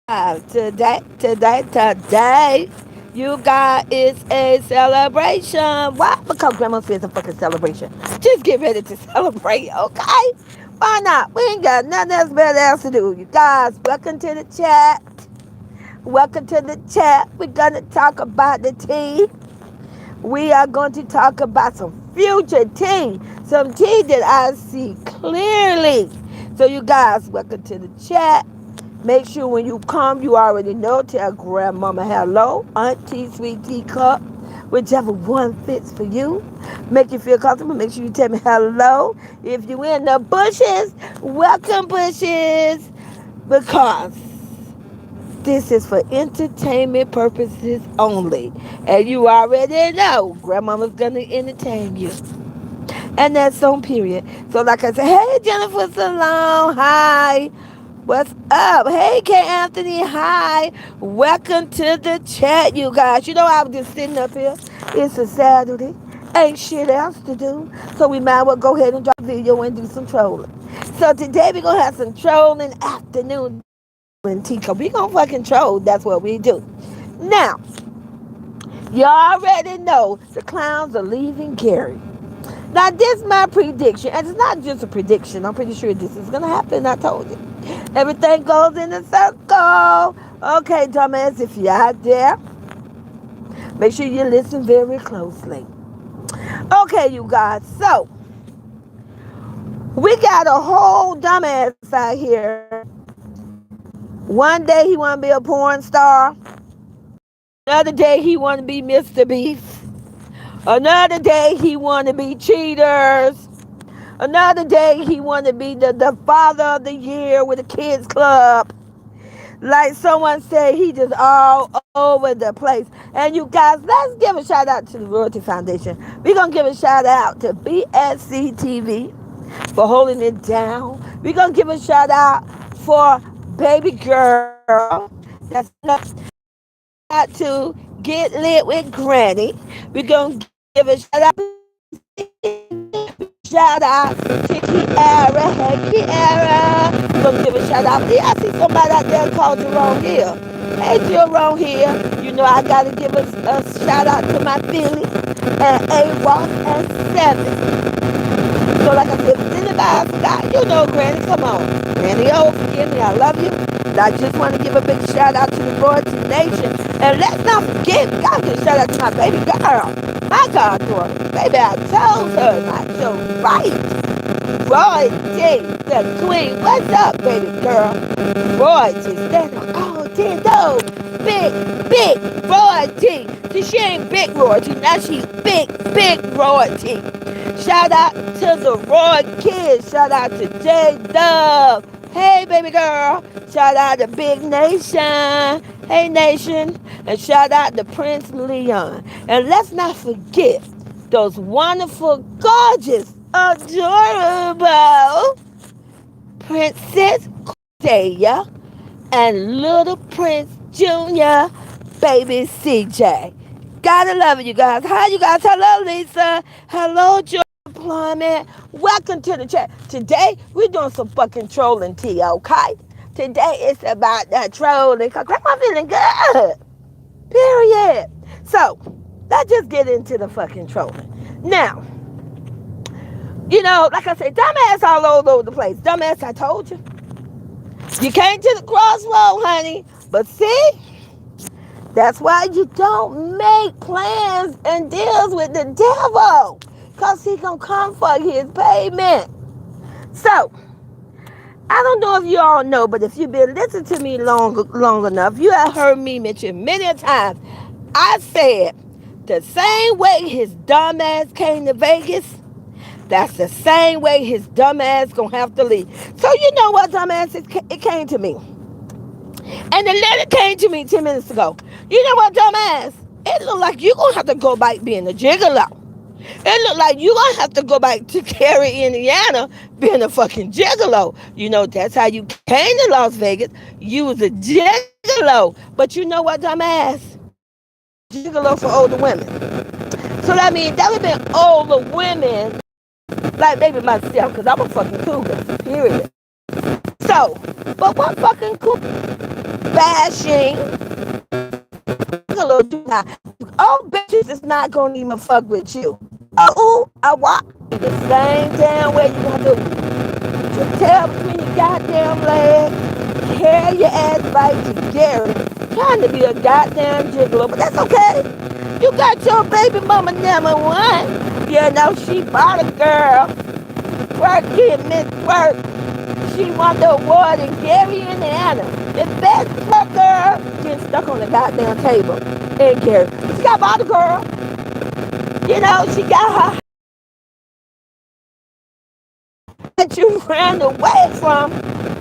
Today, you guys, it's a celebration. Why? Because Grandma says a fucking celebration. Just get ready to celebrate, okay? Why not? We ain't got nothing else better else to do. You guys, welcome to the chat. Welcome to the chat. We're gonna talk about the tea. We are going to talk about some future tea. Some tea that I see clearly. So you guys, welcome to the chat. Make sure when you come, you already know. Tell grandmama hello, auntie, sweet teacup, whichever one fits for you. Make you feel comfortable. Make sure you tell me hello. If you in the bushes, welcome bushes. Because this is for entertainment purposes only. And you already know grandmama's gonna entertain you. And that's on period. So like I said, hey Jennifer Salone, hi. What's up? Hey, K. Anthony. Hi. Welcome to the chat, you guys. You know, I was just sitting up here. It's a Saturday. Ain't shit else to do. So we might as well go ahead and drop a video and do some trolling. So today we're going to have some trolling afternoon and Tika. We going to fucking troll. That's what we do. Now, you already know the clowns are leaving Gary. Now, this is my prediction, and it's not just a prediction. I'm pretty sure this is going to happen. I told you. Everything goes in a circle. Okay, dumbass, if you're out there, make sure you listen very closely. Okay, you guys, so we got a whole dumbass out here. One day he want to be a porn star. Another day he want to be Mr. Beast. Another day he want to be cheaters. Another day he want to be the father of the year with the kids club. Like someone said, he just all over the place. And you guys, let's give a shout out to the Royalty Foundation. We're going to give a shout out to BSC TV for holding it down. We're going to give a shout out for Baby Girl. That's got to get lit with Granny. We're going to give a shout out shout out to Kiara. Hey, Kiara. We're going to give a shout out. I see somebody out there called Jerome Hill. Hey, Jerome Hill. You know, I got to give a shout out to my Philly and A-Walk and Seven. So, like I said, if anybody forgot, you know, Granny, come on. Granny, oh, forgive me. I love you. And I just want to give a big shout out to the Royalty Nation. And let's not forget, we got to give a shout out to my baby girl, my goddaughter. Baby, I told her, not your right. Royalty, the queen. What's up, baby girl? Royalty, stand on all 10 toes. Big royalty. See, she ain't big royalty. Now she's big royalty. Shout out to the Roy kids. Shout out to J Dub. Hey, baby girl. Shout out to Big Nation. Hey, Nation. And shout out to Prince Leon. And let's not forget those wonderful, gorgeous, adorable Princess Cordelia and Little Prince Jr., baby CJ. Gotta love it, you guys. Hi, you guys. Hello, Lisa. Hello, Joy Employment. Welcome to the chat. Today, we're doing some fucking trolling tea, okay? Today, it's about that trolling, because Grandma feeling good. Period. So, let's just get into the fucking trolling. Now, you know, like I said, dumbass all over the place. Dumbass, I told you. You came to the crossroad, honey. But see, that's why you don't make plans and deals with the devil. Because he gonna come for his payment. So, I don't know if you all know, but if you've been listening to me long enough, you have heard me mention many times. I said, the same way his dumb ass came to Vegas, that's the same way his dumb ass gonna have to leave. So you know what, dumbass, it came to me. And the letter came to me 10 minutes ago. You know what, dumbass? It look like you're going to have to go back being a gigolo. It look like you're going to have to go back to Cary, Indiana, being a fucking gigolo. You know, that's how you came to Las Vegas. You was a gigolo. But you know what, dumbass? Gigolo for older women. So that means that would have been older women, like maybe myself, because I'm a fucking cougar, period. So, but what fucking cougar? bashing. A little too high. Oh, bitches is not gonna even fuck with you. Oh, I walk the same damn way you want to tell between your goddamn legs, carry your ass right to Gary, trying to be a goddamn gigolo, but that's okay. You got your baby mama number one. You know she bought a girl. Work here, Miss Work. She won the award in Gary, Indiana. The best twerk girl getting stuck on the goddamn table in Gary. She got bought a girl. You know, she got her that you ran away from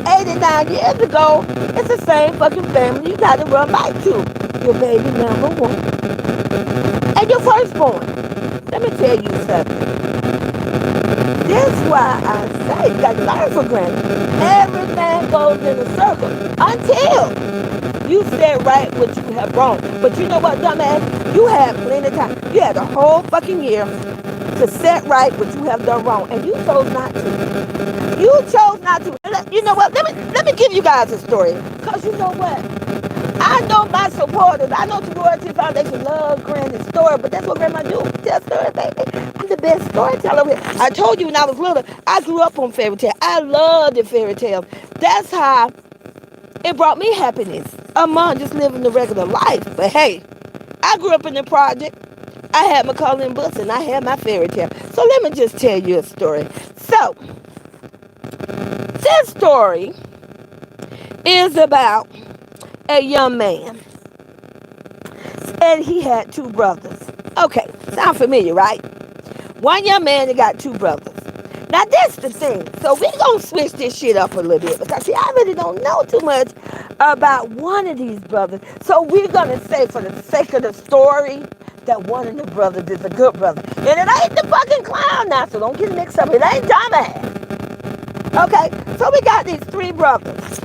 89 years ago. It's the same fucking family you got to run back to. Your baby number one. And your firstborn. Let me tell you something. That's why I say you got to learn for granted. Everything goes in a circle until you set right what you have wrong. But you know what, dumbass? You had plenty of time. You had a whole fucking year to set right what you have done wrong, and you chose not to. You chose not to. You know what? Let me give you guys a story, cause you know what? I know my supporters. I know the Royalty Foundation love Granny's story, but that's what Grandma do. Tell stories, baby. I'm the best storyteller. I told you when I was little, I grew up on fairy tales. I love the fairy tales. That's how it brought me happiness among just living the regular life. But hey, I grew up in the project. I had Macaulay and books, and I had my fairy tale. So let me just tell you a story. So this story is about a young man, and he had two brothers. Okay, sound familiar, right? One young man that got two brothers. Now that's the thing. So we're gonna switch this shit up a little bit, because see, I really don't know too much about one of these brothers. So we're gonna say, for the sake of the story, that one of the brothers is a good brother, and it ain't the fucking clown now. So don't get it mixed up. It ain't dumbass. Okay, so we got these three brothers.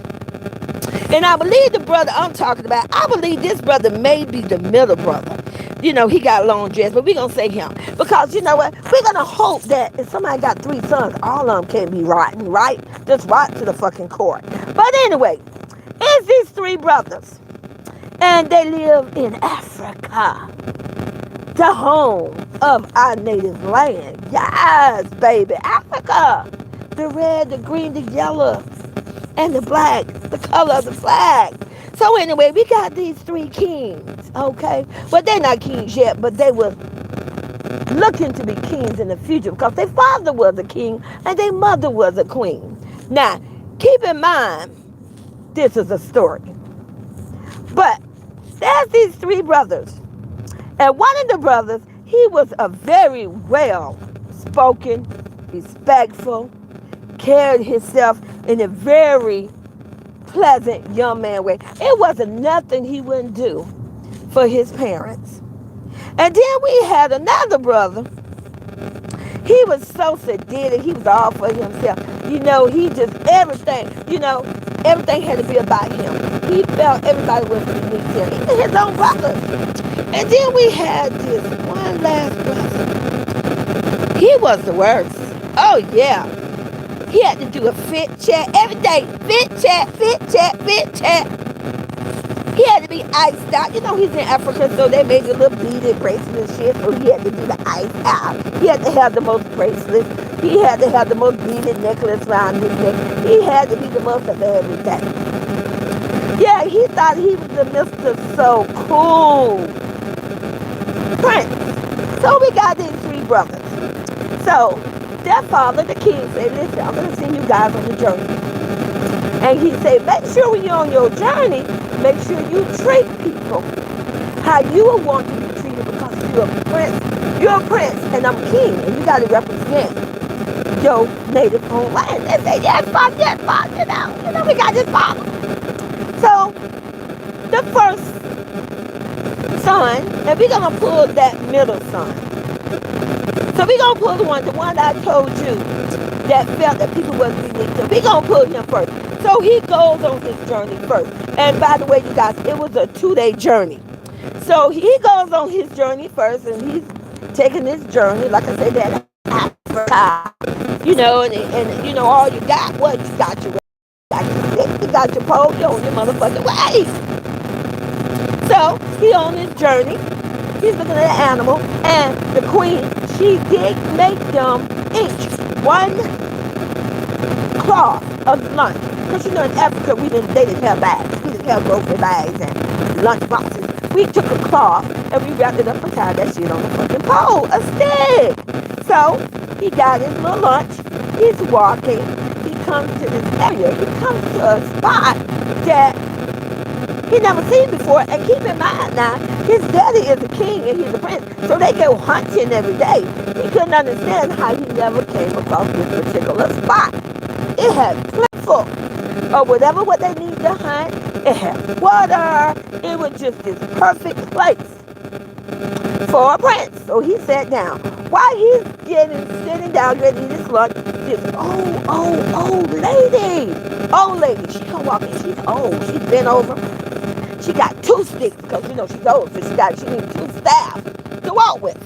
And I believe the brother I'm talking about, I believe this brother may be the middle brother. You know, he got long dress, but we're going to say him. Because, you know what, we're going to hope that if somebody got three sons, all of them can't be rotten, right? Just rot to the fucking court. But anyway, it's these three brothers. And they live in Africa, the home of our native land. Yes, baby, Africa. The red, the green, the yellow, and the black, the color of the flag. So anyway, we got these three kings, okay? But they're not kings yet, but they were looking to be kings in the future, because their father was a king and their mother was a queen. Now, keep in mind, this is a story. But there's these three brothers. And one of the brothers, he was a very well-spoken, respectful, carried himself in a very pleasant young man way. It wasn't nothing he wouldn't do for his parents. And then we had another brother. He was so sadistic. He was all for himself. You know, he just, everything, you know, everything had to be about him. He felt everybody was beneath him, even his own brothers. And then we had this one last brother. He was the worst. Oh, yeah. He had to do a fit check every day. Fit check, fit check, fit check. He had to be iced out. You know, he's in Africa, so they made a little beaded bracelet and shit, so he had to do the ice out. He had to have the most bracelets. He had to have the most beaded necklace around his neck. He had to be the most of everything. Yeah, he thought he was the Mr. So Cool Prince. So we got these three brothers. So their father, the king, said, listen, I'm going to send you guys on a journey. And he said, make sure when you're on your journey, make sure you treat people how you would want to be treated, because you're a prince. You're a prince, and I'm king, and you got to represent your native homeland. They say, yes, father, you know, we got this father. So the first son, and we're going to pull that middle son. So we're going to pull the one I told you that felt that people wasn't beneath him. We're going to pull him first. So he goes on his journey first. And by the way, you guys, it was a 2-day journey. So he goes on his journey first, and he's taking his journey, like I said, that Africa, you know, and you know, all you got, what you got your got your pole, you on your motherfucking way. So he on his journey. He's looking at the animal, and the queen, she did make them each one cloth of lunch. Because you know in Africa they didn't have bags. We didn't have grocery bags and lunch boxes. We took a cloth and we wrapped it up and tied that shit on the fucking pole, a stick. So he got his little lunch. He's walking. He comes to this area. He comes to a spot that he never seen before. And keep in mind now, his daddy is a king and he's a prince. So they go hunting every day. He couldn't understand how he never came across this particular spot. It had plentiful or whatever what they need to hunt. It had water. It was just this perfect place for a prince. So he sat down. While he's sitting down ready to eat his lunch, this old lady. Old lady. She come walking. She's old. She's bent over. She got 2 sticks because you know she's old, so she needs 2 staffs to walk with.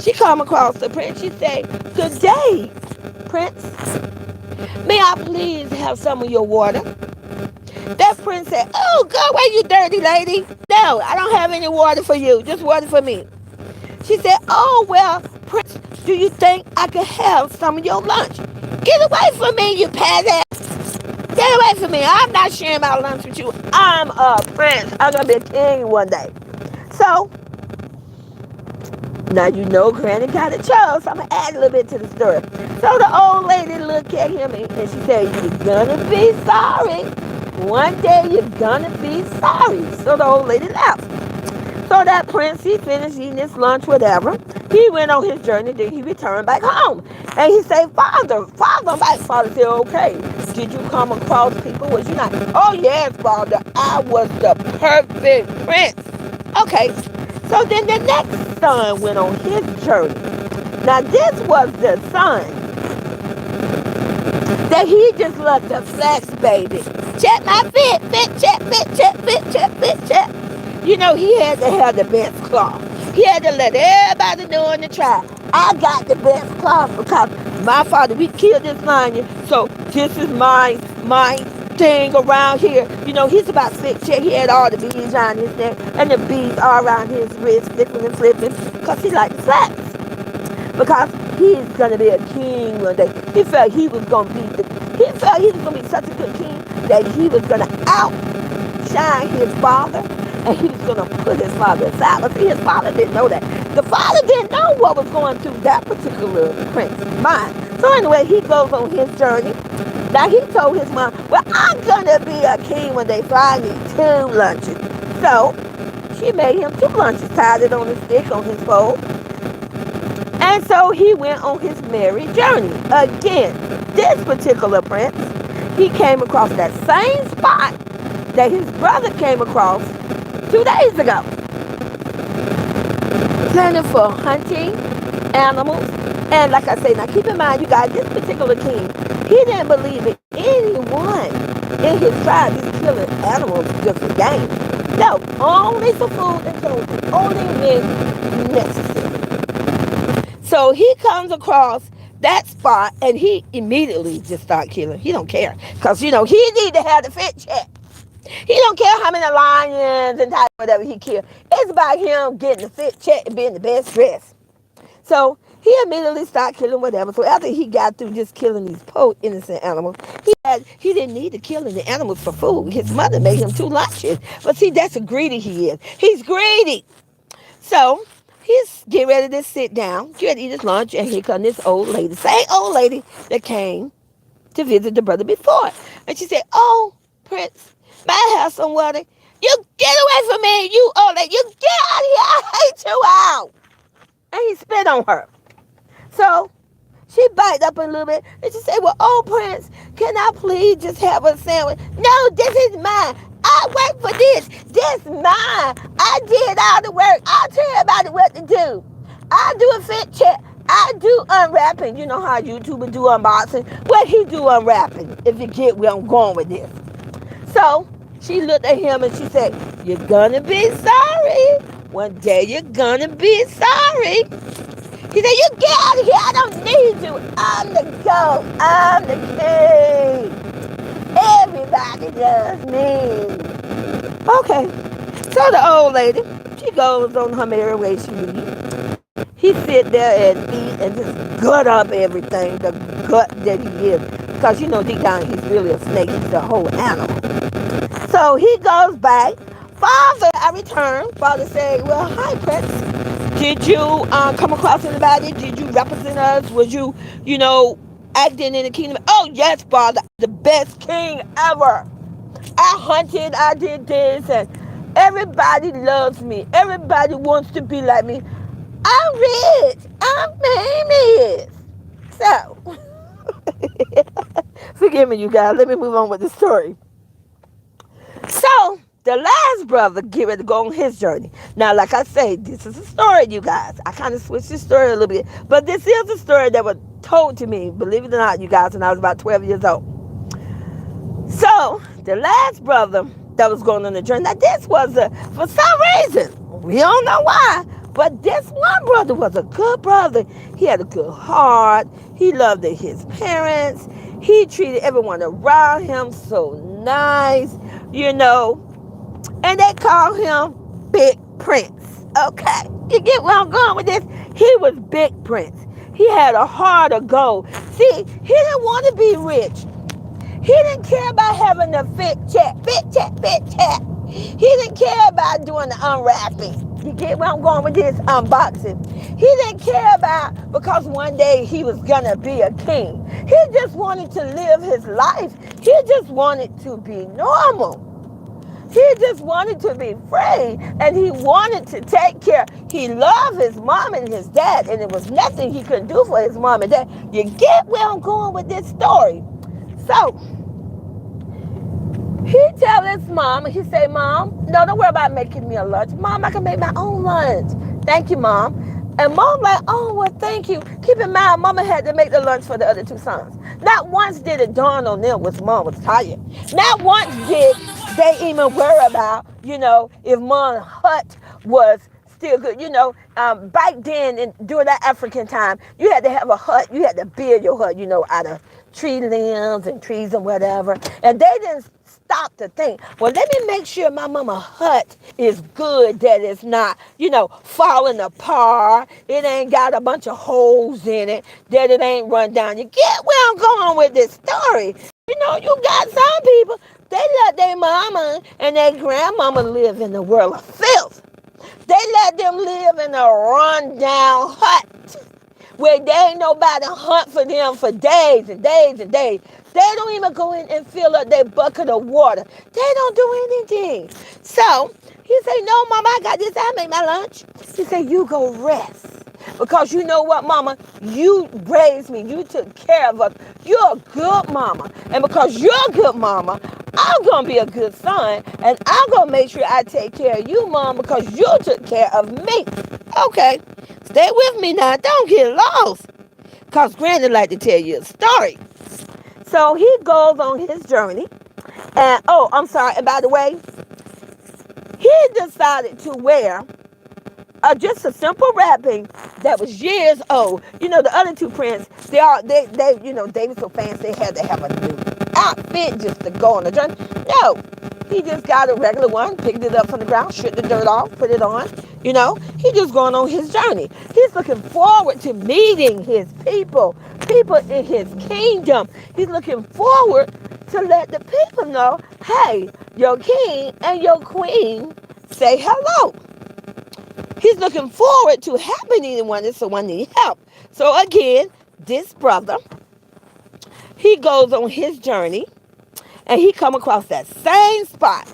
She come across the prince. She say, "Good day, prince. May I please have some of your water?" That prince said, "Oh, go away, you dirty lady. No, I don't have any water for you. Just water for me." She said, "Oh, well, prince, do you think I could have some of your lunch?" "Get away from me, you peasant. Get away from me. I'm not sharing my lunch with you. I'm a prince. I'm going to be a king one day." So, now you know Granny got a chose. So I'm going to add a little bit to the story. So the old lady looked at him and she said, "You're going to be sorry. One day you're going to be sorry." So the old lady left. So that prince, he finished eating his lunch, whatever. He went on his journey, then he returned back home. And he said, Father, my father said, "Okay, did you come across people? Was you not?" "Oh, yes, Father, I was the perfect prince." Okay, so then the next son went on his journey. Now, this was the son that he just loved to flex, baby. Check my fit, check. You know, he had to have the best cloth. He had to let everybody know in the tribe, "I got the best cloth because my father, we killed this lion, so this is my thing around here." You know, he's about 6'. He had all the beads around his neck and the beads all around his wrist, flipping and flipping, because he liked to flex. Because he's going to be a king one day. He felt he was going to be such a good king that he was going to outshine his father. And he was going to put his father aside. But see, his father didn't know that. The father didn't know what was going through that particular prince's mind. So anyway, he goes on his journey. Now he told his mom, "Well, I'm going to be a king one day, so I need 2 lunches." So she made him 2 lunches, tied it on his stick, on his pole. And so he went on his merry journey. Again, this particular prince, he came across that same spot that his brother came across 2 days ago. Planning for hunting animals. And like I say, now keep in mind, you guys, this particular king, he didn't believe that anyone in his tribe is killing animals just for game. No, only for food and clothing. Only when necessary. So he comes across that spot and he immediately just start killing. He don't care. Because, you know, he need to have the fit check. He don't care how many lions and whatever he killed. It's about him getting the fit check and being the best dressed. So he immediately started killing whatever. So after he got through just killing these poor innocent animals, he didn't need to kill any animals for food. His mother made him 2 lunches. But see, that's how greedy he is. He's greedy. So he's getting ready to sit down, get ready to eat his lunch, and here comes this old lady, same old lady that came to visit the brother before. And she said, "Oh, Prince, may I have some water?" "You get away from me, you old lady. You get out of here. I hate you out." And he spit on her. So she bited up a little bit and she said, "Well, oh, Prince, can I please just have a sandwich?" "No, this is mine. I work for this. This mine. I did all the work. I'll tell everybody what to do. I do a fit check. I do unwrapping." You know how YouTubers do unboxing? What he do unwrapping, if you get where I'm going with this. So she looked at him and she said, "You're gonna be sorry. One day you're gonna be sorry." He said, "You get out of here. I don't need you. I'm the ghost. I'm the king." Everybody loves me. Okay. So the old lady, she goes on her merry way she leaves. He sit there and eat and just gut up everything, the gut that he is. Because you know deep down he's really a snake. He's a whole animal. So he goes back. Father, I return. Father said, well, hi, Prince. Did you come across anybody? Did you represent us? Was you, acting in the kingdom? Oh, yes, Father. The best king ever. I hunted, I did this, and everybody loves me. Everybody wants to be like me. I'm rich. I'm famous. So, forgive me, you guys. Let me move on with the story. So, the last brother get ready to go on his journey. Now, like I say, this is a story, you guys. I kind of switched the story a little bit. But this is a story that was told to me, believe it or not, you guys, when I was about 12 years old. So, the last brother that was going on the journey, now this was for some reason, we don't know why, but this one brother was a good brother. He had a good heart. He loved his parents. He treated everyone around him so nice, and they called him Big Prince. Okay, you get where I'm going with this? He was Big Prince. He had a heart of gold. See, he didn't want to be rich. He didn't care about having a fit check. He didn't care about doing the unwrapping. You get where I'm going with this unboxing? He didn't care about because one day he was gonna be a king. He just wanted to live his life. He just wanted to be normal. He just wanted to be free, and he wanted to take care. He loved his mom and his dad, and there was nothing he couldn't do for his mom and dad. You get where I'm going with this story? So, he tell his mom, he say, Mom, no, don't worry about making me a lunch. Mom, I can make my own lunch. Thank you, Mom. And Mom like, oh, well, thank you. Keep in mind, Mama had to make the lunch for the other two sons. Not once did it dawn on them was Mom was tired. Not once did they even worry about, if Mom's hut was still good. Back then, during that African time, you had to have a hut. You had to build your hut, out of tree limbs and trees and whatever. And they didn't stop to think, well, let me make sure my mama hut is good, that it's not, falling apart. It ain't got a bunch of holes in it, that it ain't run down. You get where I'm going with this story? You got some people, they let their mama and their grandmama live in the world of filth. They let them live in a run-down hut where they ain't nobody hunt for them for days and days and days. They don't even go in and fill up their bucket of water. They don't do anything. So he say, no, Mama, I got this. I make my lunch. He say, you go rest. Because you know what, Mama? You raised me. You took care of us. You're a good mama. And because you're a good mama, I'm going to be a good son. And I'm going to make sure I take care of you, Mom, because you took care of me. Okay. Stay with me now. Don't get lost. Because Granny like to tell you a story. So he goes on his journey. And, I'm sorry. And by the way, he decided to wear just a simple wrapping that was years old. The other two princes, they were so fancy, they had to have a new outfit just to go on the journey. No, he just got a regular one, picked it up from the ground, shook the dirt off, put it on. He just going on his journey. He's looking forward to meeting his people in his kingdom. He's looking forward to let the people know, hey, your king and your queen say hello. He's looking forward to helping anyone if someone needs help. So again, this brother, he goes on his journey and he come across that same spot.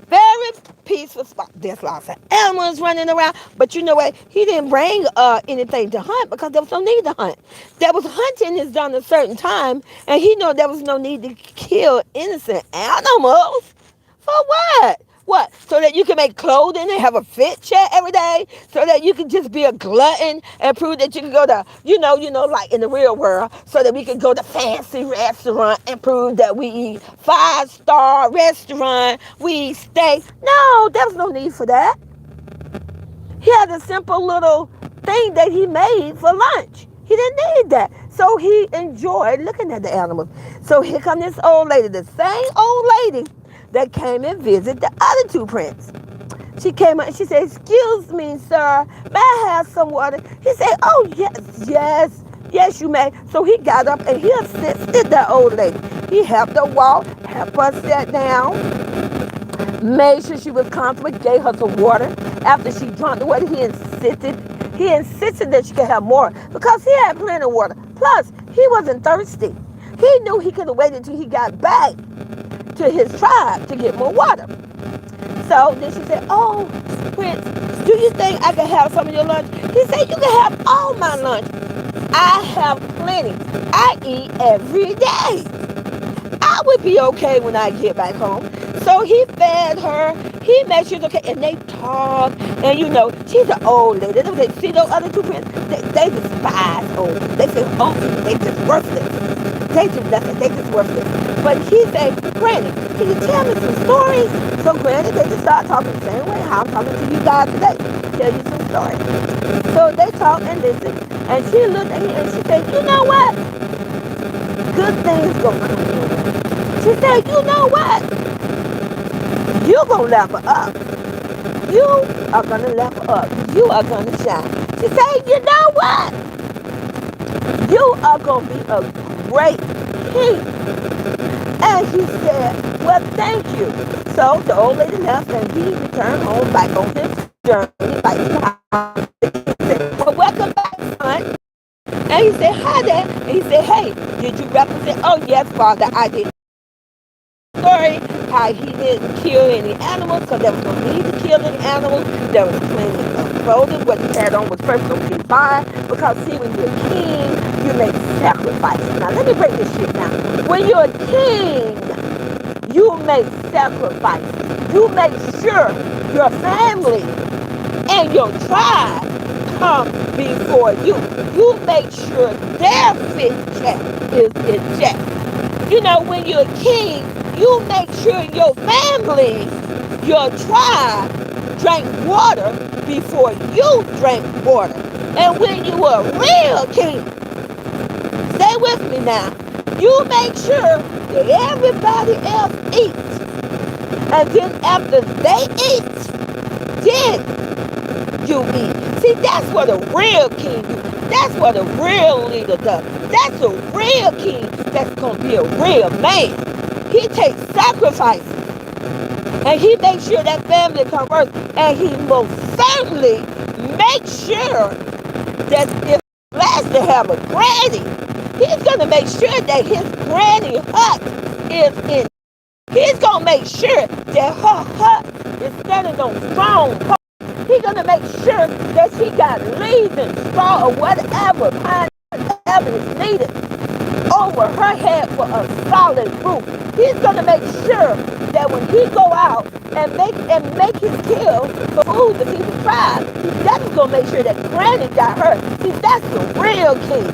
Very peaceful spot. There's lots of animals running around. But you know what? He didn't bring anything to hunt because there was no need to hunt. There was hunting is done a certain time, and he knew there was no need to kill innocent animals. For what? What? So that you can make clothing and have a fit check every day? So that you can just be a glutton and prove that you can go to, like in the real world, so that we can go to fancy restaurant and prove that we eat 5-star restaurant, we eat steak. No, there was no need for that. He had a simple little thing that he made for lunch. He didn't need that. So he enjoyed looking at the animals. So here come this old lady, the same old lady that came and visited the other two princes. She came up and she said, "Excuse me, sir, may I have some water?" He said, "Oh, yes, yes, yes, you may." So he got up and he assisted the old lady. He helped her walk, helped her sit down, made sure she was comfortable, gave her some water. After she drank the water, he insisted that she could have more because he had plenty of water. Plus, he wasn't thirsty. He knew he could have waited till he got back to his tribe to get more water. So then she said, "Oh, Prince, do you think I can have some of your lunch?" He said, "You can have all my lunch. I have plenty. I eat every day. I would be okay when I get back home." So he fed her. He made sure it's okay. And they talked. And she's an old lady. They see those other two princes? They despise old. They say, "Oh, they just worthless. They do nothing. They just worthless." But he said, "Granny, can you tell me some stories?" So Granny, they just start talking the same way how I'm talking to you guys today. Tell you some stories. So they talked and listened. And she looked at him and she said, "You know what? Good things gonna come your way." She said, "You know what? You're gonna level up. You are gonna level up. You are gonna shine." She said, "You know what? You are gonna be a great king." And he said, "Well, thank you." So the old lady left and he returned home back on his journey back to the house. He said, "Well, welcome back, son." And he said, "Hi there." And he said, "Hey, did you represent?" "Oh, yes, Father, I did." Story how he didn't kill any animals because there was no need to kill any animals. There was plenty of clothing. What he had on was perfectly fine because, see, when you're a king, you make sacrifices. Now, let me break this shit down. When you're a king, you make sacrifices. You make sure your family and your tribe come before you. You make sure their fit check is in check. When you're a king, you make sure your family, your tribe, drank water before you drank water. And when you are a real king, stay with me now, you make sure that everybody else eats. And then after they eat, then you eat. See, that's what a real king do. That's what a real leader does. That's a real king that's going to be a real man. He takes sacrifices. And he makes sure that family comes first. And he most certainly makes sure that if he's blessed to have a granny, he's going to make sure that his granny hut is in. He's going to make sure that her hut is standing on strong posts. He's going to make sure that she got leaves and straw or whatever, pine, whatever is needed over her head for a solid roof. He's going to make sure that when he go out and make his kill for food to feed the tribe, that's going to make sure that Granny got her. See, that's the real king.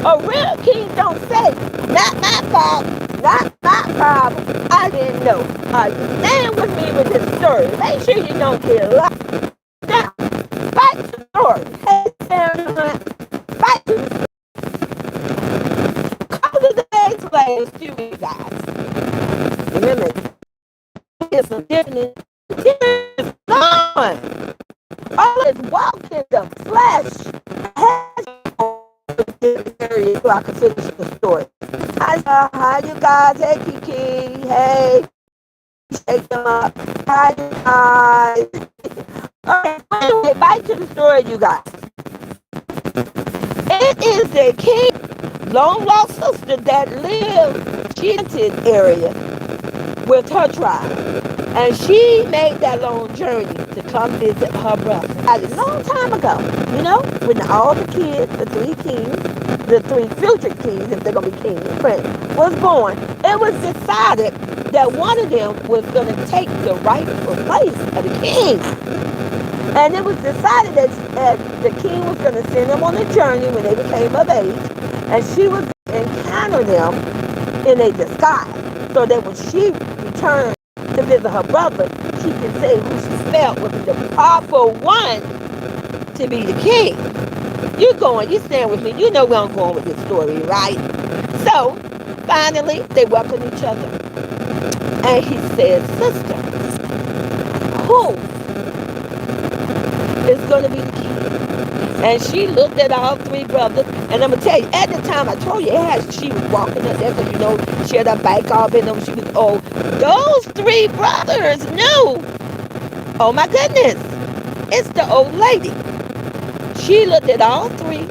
A real king don't say, "Not my problem, not my problem. I didn't know." Stand with me with this story. Make sure you don't get lost. Now, fight the story. Hey, Sarah, fight the story. Couple of days later, excuse me, guys. Remember, it's a different. It's gone. All is walking the flesh. So I can finish the story. Hi, you guys. Hey, Kiki. Hey, shake them up. Hi, you guys. Okay, anyway, back to the story, you guys. It is the king, long lost sister that lived in the area with her tribe. And she made that long journey to come visit her brother. A long time ago, when all the kids, the three kings, the three future kings, if they're going to be kings, was born, it was decided that one of them was going to take the rightful place of the king. And it was decided that the king was going to send them on a journey when they became of age, and she was going to encounter them in a disguise, so that when she returned to visit her brother, she could say who she felt would be the proper one to be the king. You stand with me. You know where I'm going with this story, right? So, finally, they welcome each other. And he said, sister, who is going to be the king? And she looked at all three brothers. And I'm going to tell you, at the time, I told you, she was walking up there because, she had her bike all bent over. She was old. Those three brothers knew. Oh, my goodness. It's the old lady. She looked at all three.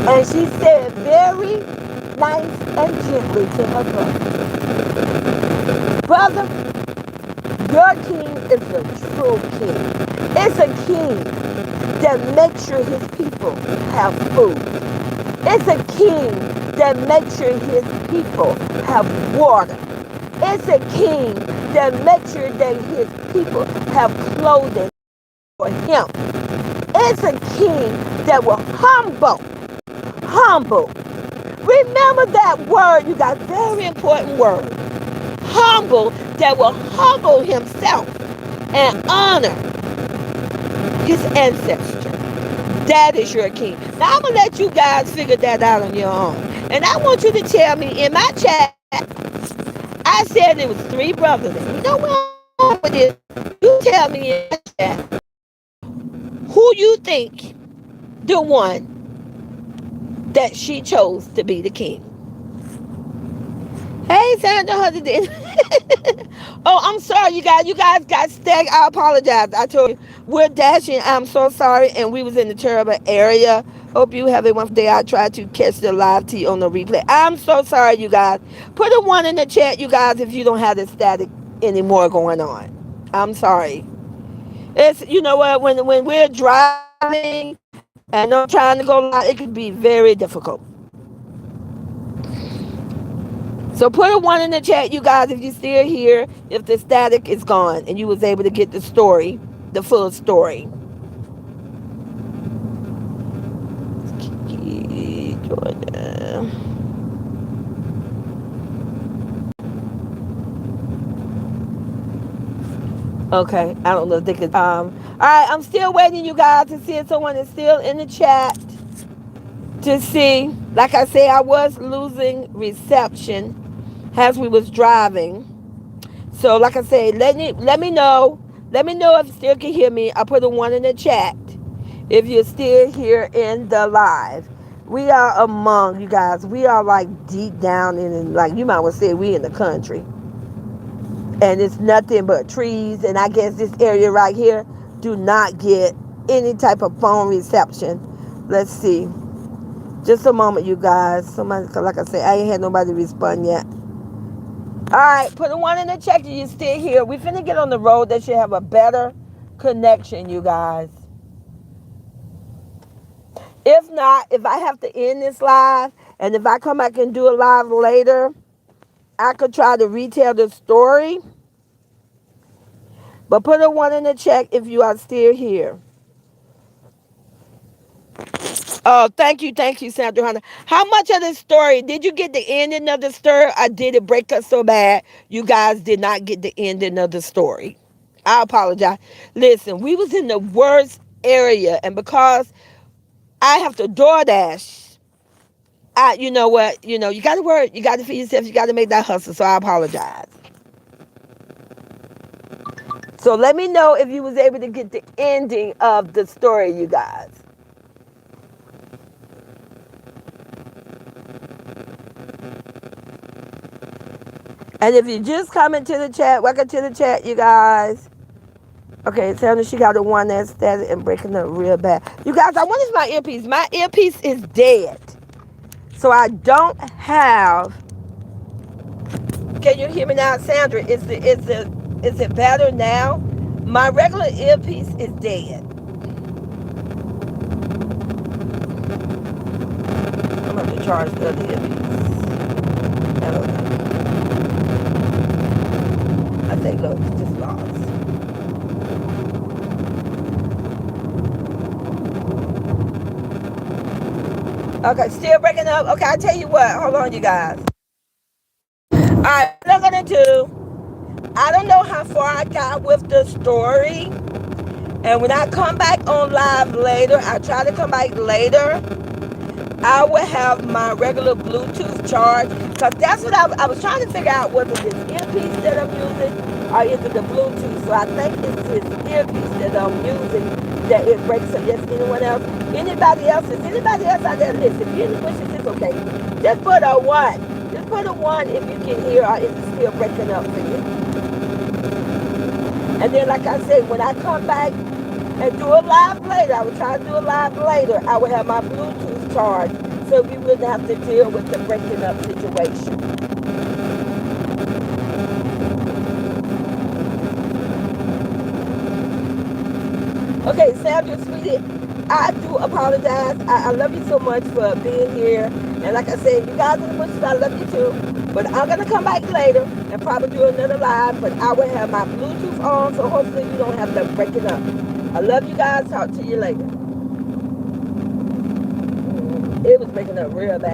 And she said very nice and gently to her brother, brother, your king is a true king. It's a king that makes sure his people have food. It's a king that makes sure his people have water. It's a king that makes sure that his people have clothing for him. It's a king that will humble. Remember that word, you got very important word. Humble, that will humble himself and honor his ancestor. That is your king. Now I'm going to let you guys figure that out on your own. And I want you to tell me in my chat, I said it was three brothers. And you know where I'm going with this? You tell me in my chat who you think the one that she chose to be the king. Hey, Sandra Hudson. Oh, I'm sorry, you guys. You guys got stacked. I apologize. I told you we're dashing. I'm so sorry, and we was in the terrible area. Hope you have a wonderful day. I tried to catch the live tea on the replay. I'm so sorry, you guys. Put a one in the chat, you guys, if you don't have the static anymore going on. I'm sorry. It's what when we're driving and I'm trying to go live, it can be very difficult. So put a one in the chat, you guys, if you're still here, if the static is gone and you was able to get the story, the full story. Okay, I don't know if they could. All right, I'm still waiting, you guys, to see if someone is still in the chat to see. Like I say, I was losing reception as we was driving. So, like I said, let me know. Let me know if you still can hear me. I put a one in the chat if you're still here in the live. We are among you guys. We are like deep down in, like you might well say, we in the country, and it's nothing but trees. And I guess this area right here do not get any type of phone reception. Let's see. Just a moment, you guys. Somebody, like I said, I ain't had nobody respond yet. All right, put a one in the check if you still here. We finna get on the road that should have a better connection, you guys. If not, if I have to end this live, and if I come back and do a live later, I could try to retell the story. But put a one in the check if you are still here. Oh, thank you, Sandra Hunter. How much of the story did you get? The ending of the story, or did it break us so bad you guys did not get the ending of the story? I apologize. Listen, we was in the worst area, and because I have to DoorDash, you know what? You got to work. You got to feed yourself. You got to make that hustle. So I apologize. So let me know if you was able to get the ending of the story, you guys. And if you just come into the chat, welcome to the chat, you guys. Okay, Sandra, she got the one that's static and breaking up real bad. You guys, I want my earpiece. My earpiece is dead. So I don't have. Can you hear me now, Sandra? Is it better now? My regular earpiece is dead. I'm going to charge the other earpiece. I don't know. I think, look, it's just lost. Okay, still breaking up. Okay, I'll tell you what. Hold on, you guys. All right, what I'm going to do, I don't know how far I got with the story, And when I come back on live later, I try to come back later, I will have my regular Bluetooth charge, because that's what I was trying to figure out, whether this earpiece that I'm using or is it the Bluetooth. So I think it's this earpiece that I'm using that it breaks up. Yes, anyone else? Anybody else out there listen? If you're in the bushes, it's okay. Just put a one. Just put a one if you can hear, or is it still breaking up for you? And then, like I said, when I come back and do a live later, I will try to do a live later, I will have my Bluetooth charged, so we wouldn't have to deal with the breaking up situation. Okay, Sandra, sweetie, I do apologize. I love you so much for being here. And like I said, you guys in the bushes, I love you too. But I'm going to come back later and probably do another live. But I will have my Bluetooth on, so hopefully you don't have to break it up. I love you guys. Talk to you later. It was breaking up real bad.